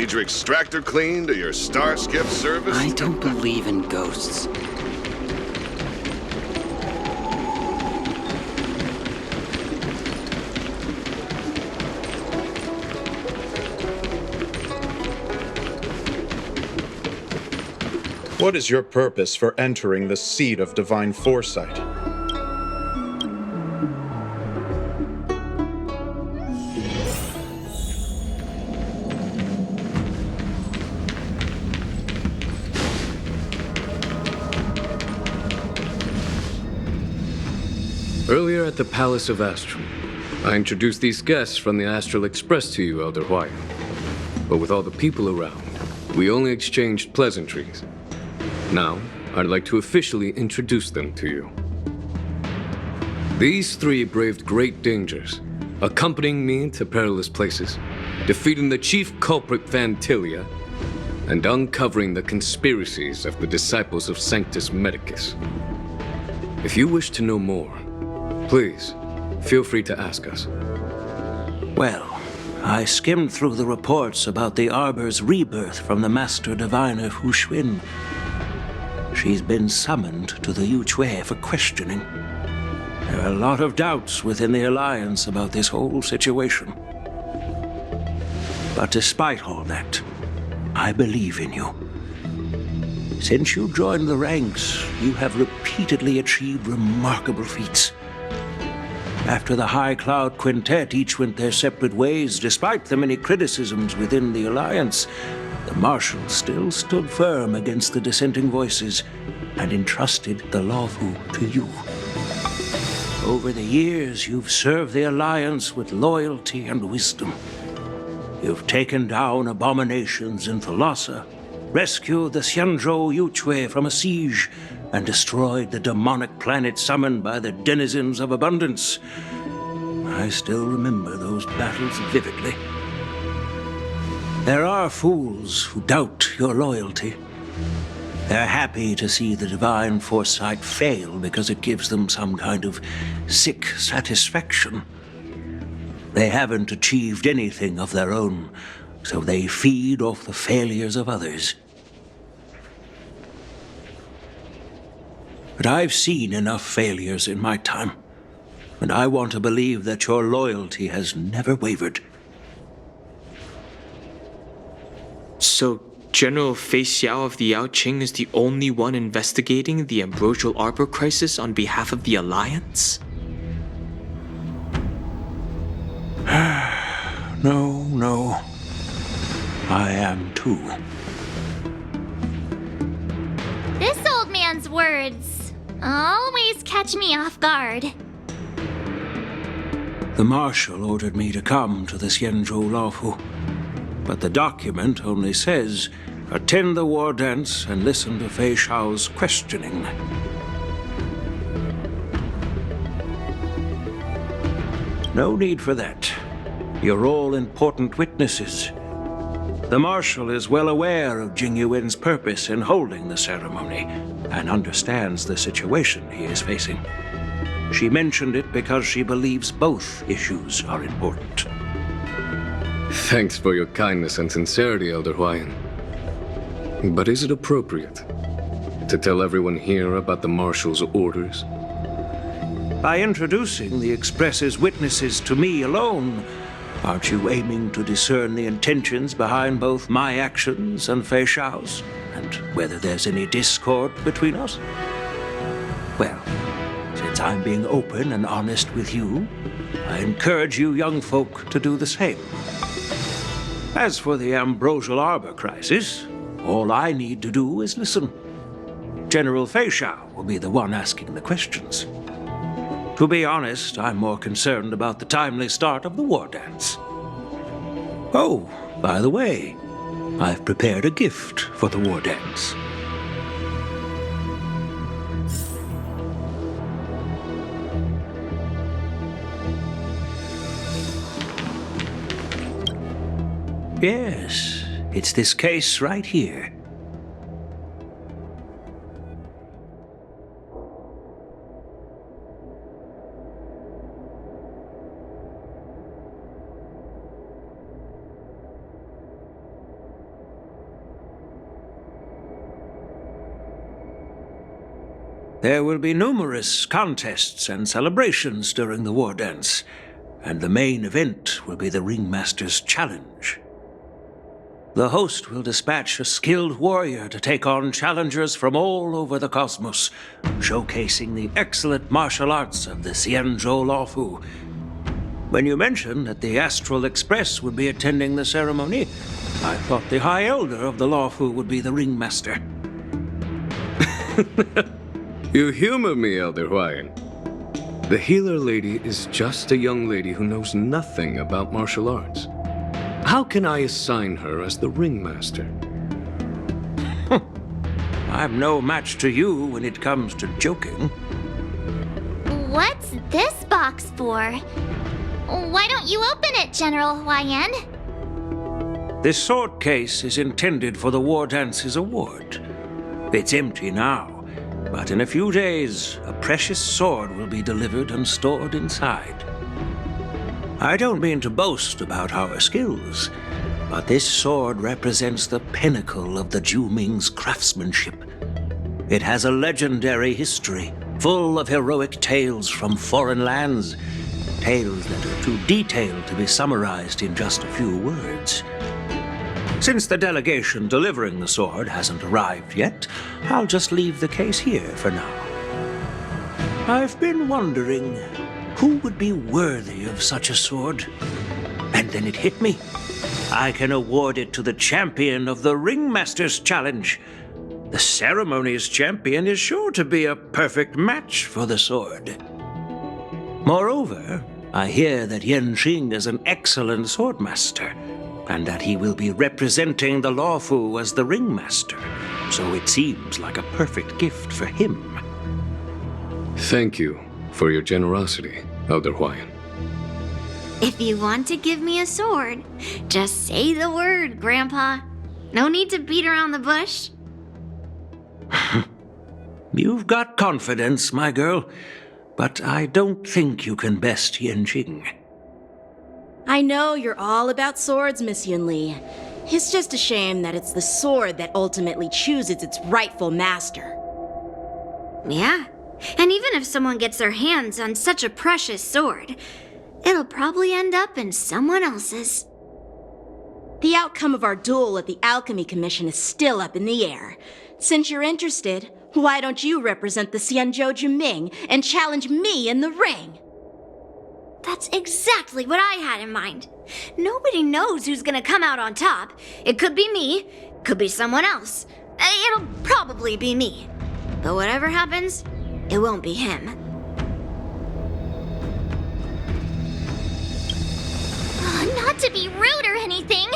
Need your extractor cleaned or your starskip service? I don't believe in ghosts. What is your purpose for entering the seat of divine foresight? Earlier at the Palace of Astral, I introduced these guests from the Astral Express to you, Elder Hwyan. But with all the people around, we only exchanged pleasantries. Now, I'd like to officially introduce them to you. These three braved great dangers, accompanying me to perilous places, defeating the chief culprit Vantilia, and uncovering the conspiracies of the disciples of Sanctus Medicus. If you wish to know more, please, feel free to ask us. Well, I skimmed through the reports about the Arbor's rebirth from the Master Diviner Hu. She's been summoned to the Yuchue for questioning. There are a lot of doubts within the Alliance about this whole situation. But despite all that, I believe in you. Since you joined the ranks, you have repeatedly achieved remarkable feats. After the High Cloud Quintet each went their separate ways, despite the many criticisms within the Alliance, the Marshal still stood firm against the dissenting voices and entrusted the Lawfu to you. Over the years, you've served the Alliance with loyalty and wisdom. You've taken down abominations in Thalassa, rescued the Xianzhou Yuchue from a siege, and destroyed the demonic planet summoned by the denizens of abundance. I still remember those battles vividly. There are fools who doubt your loyalty. They're happy to see the divine foresight fail because it gives them some kind of sick satisfaction. They haven't achieved anything of their own, so they feed off the failures of others. But I've seen enough failures in my time, and I want to believe that your loyalty has never wavered. So, General Fei Xiao of the YANQING is the only one investigating the Ambrosial Arbor crisis on behalf of the Alliance? No. I am too. This old man's words always catch me off guard. The Marshal ordered me to come to the Xianzhou Lawfu, but the document only says, attend the war dance and listen to Fei Xiao's questioning. No need for that. You're all important witnesses. The Marshal is well aware of Jing Yuan's purpose in holding the ceremony and understands the situation he is facing. She mentioned it because she believes both issues are important. Thanks for your kindness and sincerity, Elder Hwyan. But is it appropriate to tell everyone here about the Marshal's orders? By introducing the Express's witnesses to me alone, aren't you aiming to discern the intentions behind both my actions and Fei Xiao's, and whether there's any discord between us? Well, since I'm being open and honest with you, I encourage you young folk to do the same. As for the Ambrosial Arbor crisis, all I need to do is listen. General Fei Xiao will be the one asking the questions. To be honest, I'm more concerned about the timely start of the war dance. Oh, by the way, I've prepared a gift for the war dance. Yes, it's this case right here. There will be numerous contests and celebrations during the war dance, and the main event will be the Ringmaster's Challenge. The host will dispatch a skilled warrior to take on challengers from all over the cosmos, showcasing the excellent martial arts of the Xianzhou Laofu. When you mentioned that the Astral Express would be attending the ceremony, I thought the High Elder of the Laofu would be the Ringmaster. You humor me, Elder Huayan. The healer lady is just a young lady who knows nothing about martial arts. How can I assign her as the ringmaster? I'm no match to you when it comes to joking. What's this box for? Why don't you open it, General Huayan? This sword case is intended for the War Dance's award. It's empty now, but in a few days, a precious sword will be delivered and stored inside. I don't mean to boast about our skills, but this sword represents the pinnacle of the Zhu-Ming's craftsmanship. It has a legendary history, full of heroic tales from foreign lands, tales that are too detailed to be summarized in just a few words. Since the delegation delivering the sword hasn't arrived yet, I'll just leave the case here for now. I've been wondering, who would be worthy of such a sword? And then it hit me. I can award it to the champion of the Ringmaster's Challenge. The ceremony's champion is sure to be a perfect match for the sword. Moreover, I hear that YANQING is an excellent swordmaster, and that he will be representing the Laofu as the Ringmaster, so it seems like a perfect gift for him. Thank you for your generosity, Elder Huayan. If you want to give me a sword, just say the word, Grandpa. No need to beat around the bush. You've got confidence, my girl, but I don't think you can best YANQING. I know you're all about swords, Miss YUNLI. It's just a shame that it's the sword that ultimately chooses its rightful master. Yeah, and even if someone gets their hands on such a precious sword, it'll probably end up in someone else's. The outcome of our duel at the Alchemy Commission is still up in the air. Since you're interested, why don't you represent the Xianzhou Juming and challenge me in the ring? That's exactly what I had in mind. Nobody knows who's gonna come out on top. It could be me, could be someone else. It'll probably be me. But whatever happens, it won't be him. Not to be rude or anything,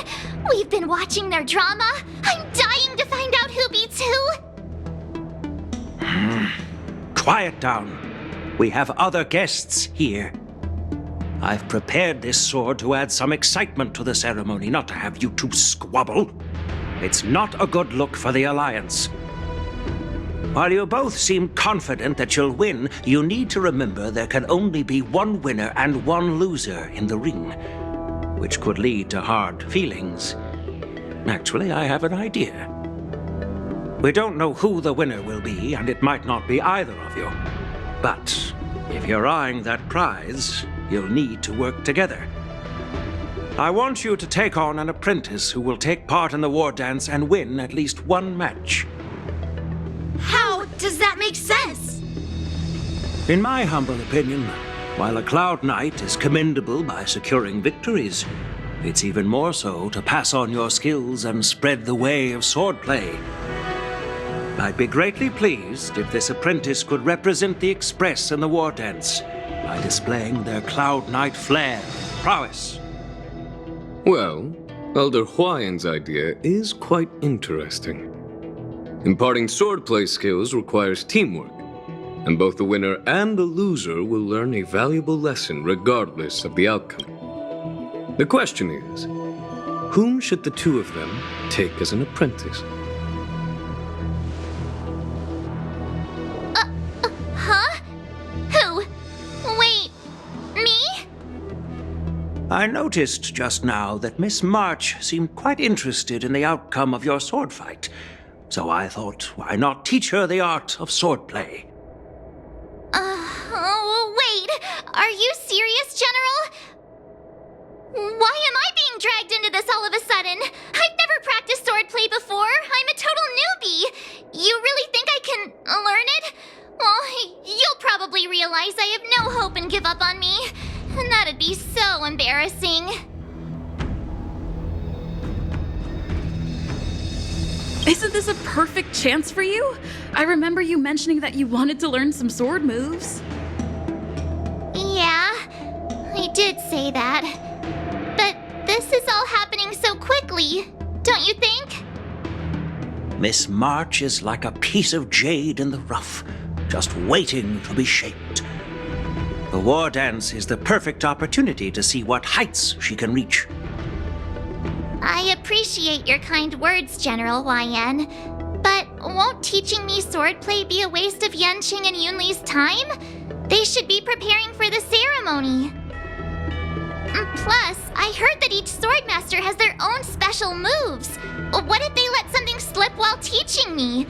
we've been watching their drama. I'm dying to find out who beats who. Quiet down. We have other guests here. I've prepared this sword to add some excitement to the ceremony, not to have you two squabble. It's not a good look for the Alliance. While you both seem confident that you'll win, you need to remember there can only be one winner and one loser in the ring, which could lead to hard feelings. Actually, I have an idea. We don't know who the winner will be, and it might not be either of you. But if you're eyeing that prize, you'll need to work together. I want you to take on an apprentice who will take part in the war dance and win at least one match. How does that make sense? In my humble opinion, while a Cloud Knight is commendable by securing victories, it's even more so to pass on your skills and spread the way of swordplay. I'd be greatly pleased if this apprentice could represent the Express in the war dance by displaying their Cloud Knight flair and prowess. Well, Elder Huayan's idea is quite interesting. Imparting swordplay skills requires teamwork, and both the winner and the loser will learn a valuable lesson regardless of the outcome. The question is, whom should the two of them take as an apprentice? Huh? Who? Wait, me? I noticed just now that Miss March seemed quite interested in the outcome of your sword fight, so I thought, why not teach her the art of swordplay? Are you serious, General? Why am I being dragged into this all of a sudden? I've never practiced swordplay before. I'm a total newbie. You really think I can learn it? Well, you'll probably realize I have no hope and give up on me. And that'd be so embarrassing. Isn't this a perfect chance for you? I remember you mentioning that you wanted to learn some sword moves. Yeah, I did say that. But this is all happening so quickly, don't you think? Miss March is like a piece of jade in the rough, just waiting to be shaped. The war dance is the perfect opportunity to see what heights she can reach. I appreciate your kind words, General YN. But won't teaching me swordplay be a waste of YANQING and YUNLI's time? They should be preparing for the ceremony. Plus, I heard that each swordmaster has their own special moves. What if they let something slip while teaching me?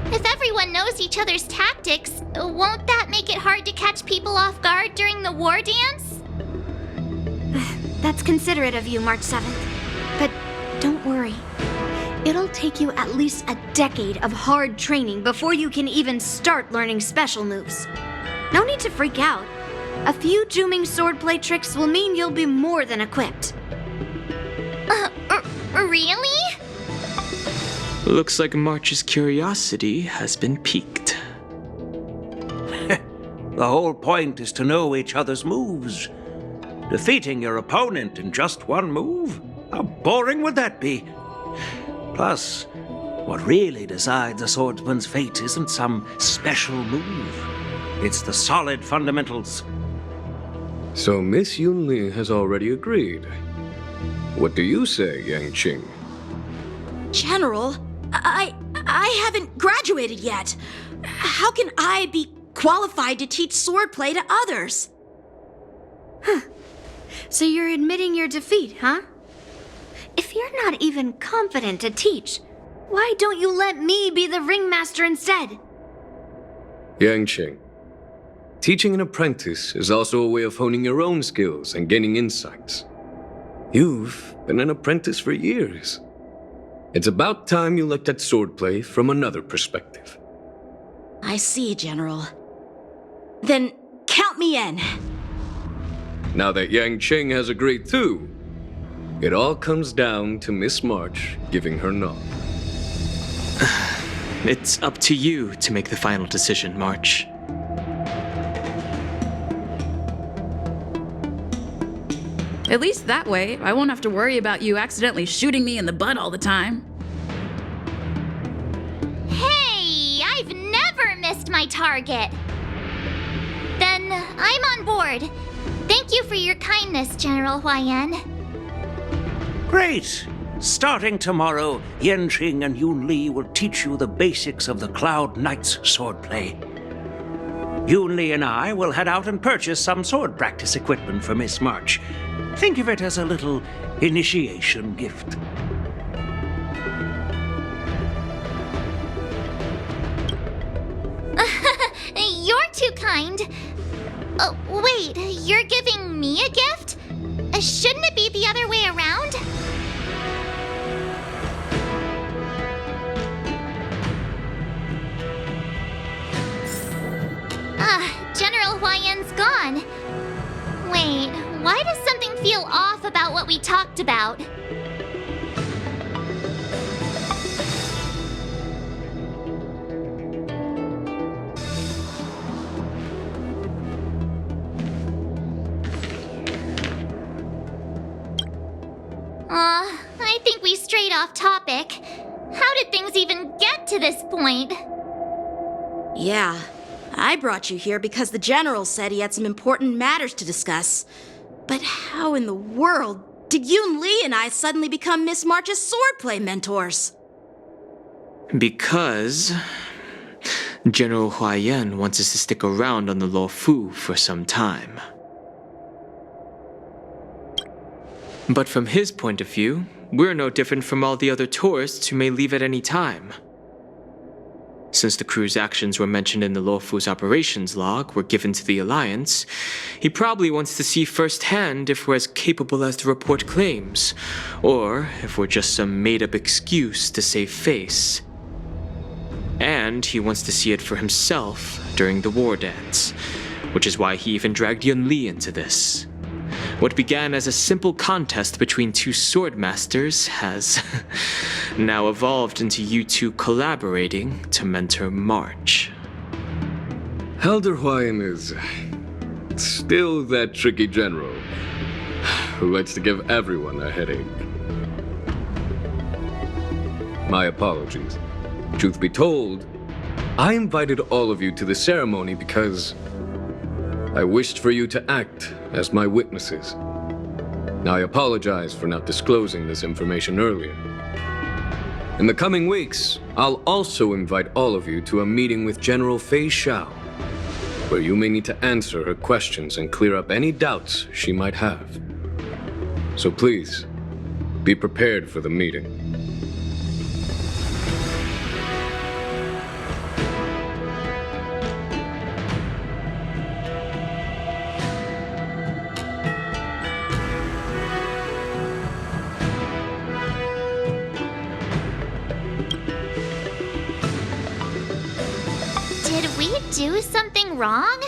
If everyone knows each other's tactics, won't that make it hard to catch people off guard during the war dance? That's considerate of you, March 7th. But don't worry. It'll take you at least a decade of hard training before you can even start learning special moves. No need to freak out. A few Juming swordplay tricks will mean you'll be more than equipped. Really? Looks like March's curiosity has been piqued. The whole point is to know each other's moves. Defeating your opponent in just one move? How boring would that be? Plus, what really decides a swordsman's fate isn't some special move. It's the solid fundamentals. So Miss Yunli has already agreed. What do you say, YANQING? General, I haven't graduated yet. How can I be qualified to teach swordplay to others? So you're admitting your defeat, huh? If you're not even confident to teach, why don't you let me be the ringmaster instead? YANQING, teaching an apprentice is also a way of honing your own skills and gaining insights. You've been an apprentice for years. It's about time you looked at swordplay from another perspective. I see, General. Then count me in. Now that YANQING has agreed too, it all comes down to Miss March giving her nod. It's up to you to make the final decision, March. At least that way, I won't have to worry about you accidentally shooting me in the butt all the time. Hey, I've never missed my target. Then I'm on board. Thank you for your kindness, General YN. Great! Starting tomorrow, YANQING and YUNLI will teach you the basics of the Cloud Knight's swordplay. YUNLI and I will head out and purchase some sword practice equipment for Miss March. Think of it as a little initiation gift. You're too kind. Wait, you're giving me a gift? Shouldn't it be the other way around? General YN's gone. Wait, why does something feel off about what we talked about? I think we strayed off topic. How did things even get to this point? Yeah, I brought you here because the General said he had some important matters to discuss. But how in the world did YUNLI and I suddenly become Miss March's swordplay mentors? Because General Huayan wants us to stick around on the Luofu for some time. But from his point of view, we're no different from all the other tourists who may leave at any time. since the crew's actions were mentioned in the Luofu's operations log were given to the Alliance, he probably wants to see firsthand if we're as capable as the report claims, or if we're just some made-up excuse to save face. And he wants to see it for himself during the war dance, which is why he even dragged YUNLI into this. What began as a simple contest between two sword masters has now evolved into you two collaborating to mentor March. Elder Huayan is still that tricky general who likes to give everyone a headache. My apologies. Truth be told, I invited all of you to the ceremony because I wished for you to act as my witnesses. I apologize for not disclosing this information earlier. In the coming weeks, I'll also invite all of you to a meeting with General Fei Xiao, where you may need to answer her questions and clear up any doubts she might have. So please, be prepared for the meeting. Did we do something wrong?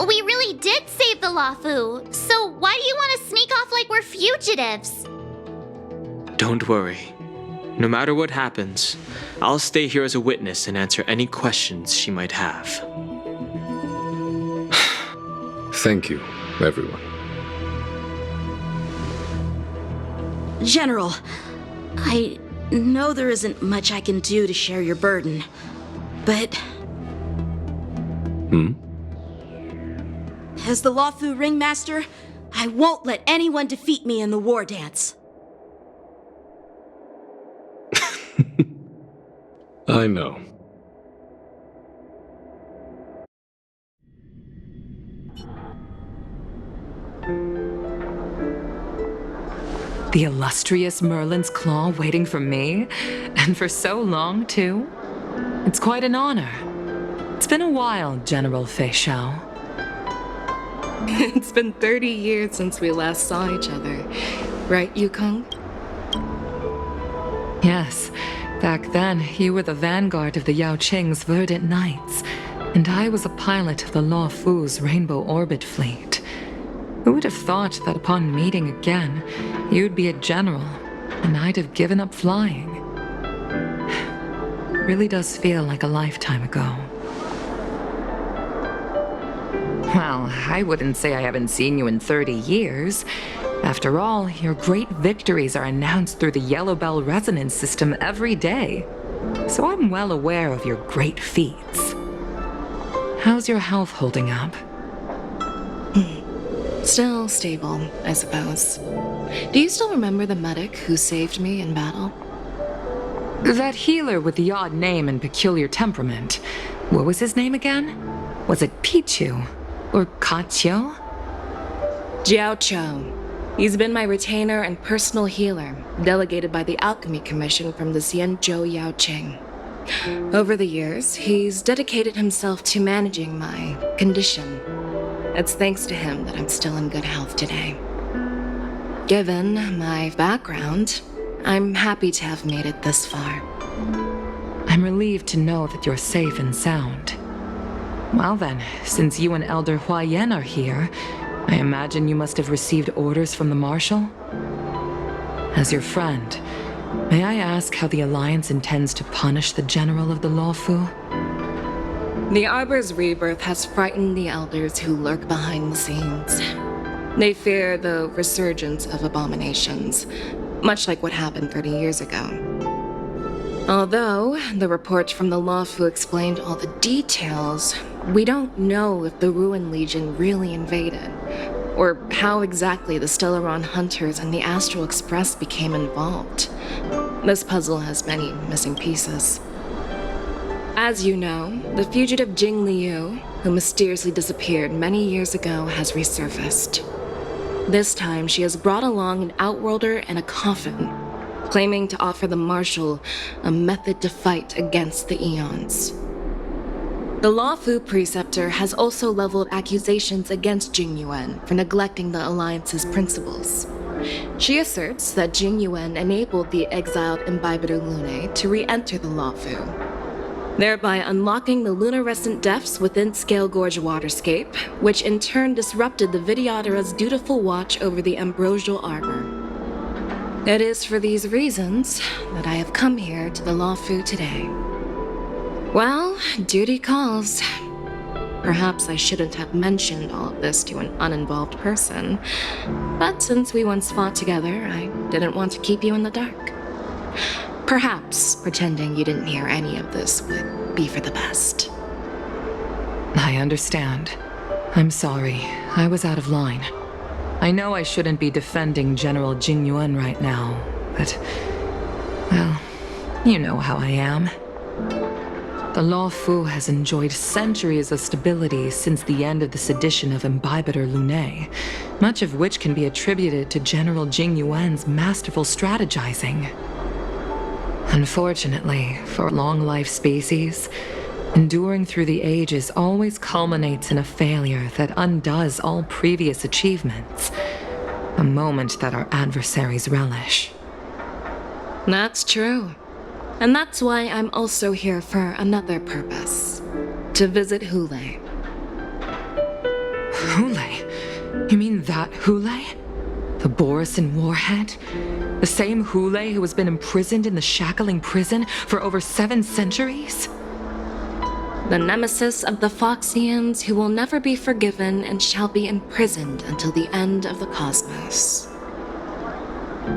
We really did save the Luofu, so why do you want to sneak off like we're fugitives? Don't worry. No matter what happens, I'll stay here as a witness and answer any questions she might have. Thank you, everyone. General, I know there isn't much I can do to share your burden, but... As the Luofu ringmaster, I won't let anyone defeat me in the war dance. I know. The illustrious Merlin's Claw waiting for me? And for so long, too? It's quite an honor. It's been a while, General Fei Xiao. It's been 30 years since we last saw each other. Right, Yukong? Yes. Back then, you were the vanguard of the Yaoqing's Verdant Knights, and I was a pilot of the Luofu's Rainbow Orbit Fleet. Who would have thought that upon meeting again, you'd be a general, and I'd have given up flying? It really does feel like a lifetime ago. Well, I wouldn't say I haven't seen you in 30 years. After all, your great victories are announced through the Yellow Bell resonance system every day. So I'm well aware of your great feats. How's your health holding up? Still stable, I suppose. Do you still remember the medic who saved me in battle? That healer with the odd name and peculiar temperament. What was his name again? Was it Pichu? Or Kachio? Jiao Cho. He's been my retainer and personal healer, delegated by the Alchemy Commission from the Xianzhou Yaoqing. Over the years, he's dedicated himself to managing my condition. It's thanks to him that I'm still in good health today. Given my background, I'm happy to have made it this far. I'm relieved to know that you're safe and sound. Well then, since you and Elder Huayan are here, I imagine you must have received orders from the Marshal? As your friend, may I ask how the Alliance intends to punish the General of the Luofu? The Arbor's rebirth has frightened the elders who lurk behind the scenes. They fear the resurgence of abominations, much like what happened 30 years ago. Although the report from the Luofu explained all the details, we don't know if the Ruin Legion really invaded, or how exactly the Stellaron Hunters and the Astral Express became involved. This puzzle has many missing pieces. As you know, the fugitive Jing Liu, who mysteriously disappeared many years ago, has resurfaced. This time, she has brought along an Outworlder and a coffin. claiming to offer the Marshal a method to fight against the Eons. The Lawfu Preceptor has also leveled accusations against Jing Yuan for neglecting the Alliance's principles. She asserts that Jing Yuan enabled the exiled Imbibitor Lunae to re-enter the Lawfu, thereby unlocking the lunarescent depths within Scale Gorge Waterscape, which in turn disrupted the Vidyadhara's dutiful watch over the Ambrosial Arbor. It is for these reasons that I have come here to the Lawfu today. Well, duty calls. Perhaps I shouldn't have mentioned all of this to an uninvolved person, but since we once fought together, I didn't want to keep you in the dark. Perhaps pretending you didn't hear any of this would be for the best. I understand. I'm sorry. I was out of line. I know I shouldn't be defending General Jing Yuan right now, but... well, you know how I am. The Lawfu has enjoyed centuries of stability since the end of the sedition of Imbibitor Lunae, much of which can be attributed to General Jing Yuan's masterful strategizing. Unfortunately, for long-life species, enduring through the ages always culminates in a failure that undoes all previous achievements, a moment that our adversaries relish. That's true. And that's why I'm also here for another purpose. To visit Hule. Hule? You mean that Hule? The Borisin warhead? The same Hule who has been imprisoned in the Shackling prison for over 7 centuries? The nemesis of the Foxians who will never be forgiven and shall be imprisoned until the end of the cosmos.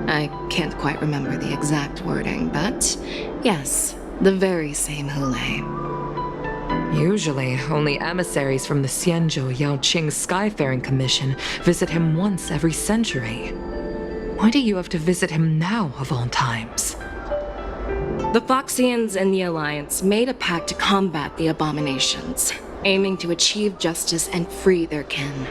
I can't quite remember the exact wording, but yes, the very same Hule. Usually, only emissaries from the Xianzhou Yaoqing Skyfaring Commission visit him once every century. Why do you have to visit him now, of all times? The Foxians and the Alliance made a pact to combat the abominations, aiming to achieve justice and free their kin.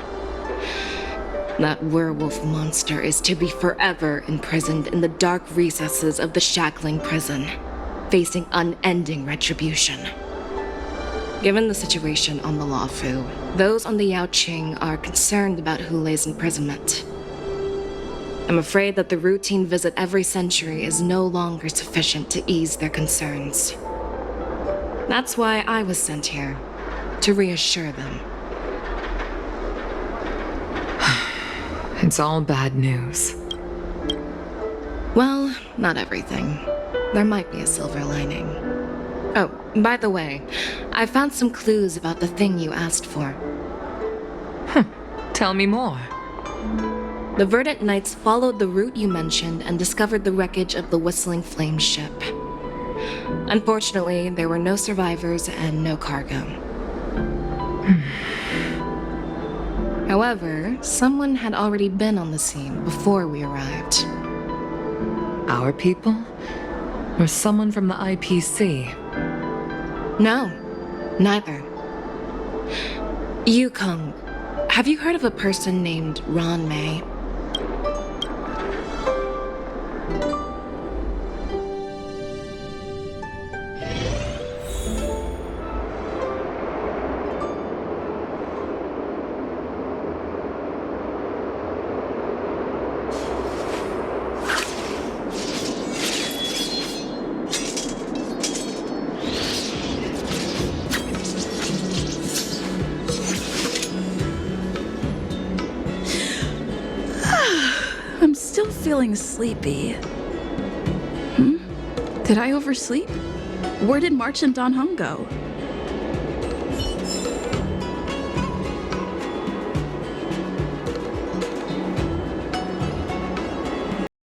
That werewolf monster is to be forever imprisoned in the dark recesses of the Shackling prison, facing unending retribution. Given the situation on the Lawfu, those on the Yaoqing are concerned about Hule's imprisonment. I'm afraid that the routine visit every century is no longer sufficient to ease their concerns. That's why I was sent here, to reassure them. It's all bad news. Well, not everything. There might be a silver lining. Oh, by the way, I found some clues about the thing you asked for. Tell me more. The Verdant Knights followed the route you mentioned and discovered the wreckage of the Whistling Flame ship. Unfortunately, there were no survivors and no cargo. However, someone had already been on the scene before we arrived. Our people? Or someone from the IPC? No, neither. Yukong, have you heard of a person named Ron May? I'm still feeling sleepy. Did I oversleep? Where did March and Don Hung go?